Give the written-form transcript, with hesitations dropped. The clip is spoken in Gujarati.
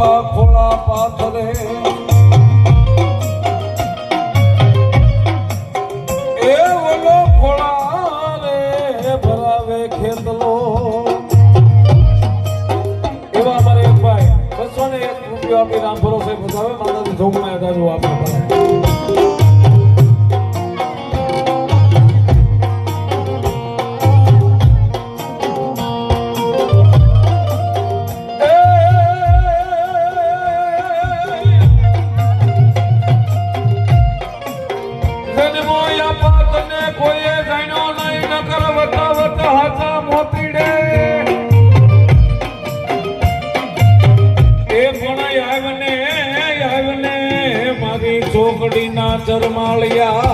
બાપા ખોળા પાથરે એ ઓલો ખોળા રે ભરાવે ખેતલો એવા અમારે એક ભાઈ 201 રૂપિયા આપી રામ ભરોસે બતાવે માતાજી જોગમાં દાદુ આપે ચોકડીના ચરમાળિયા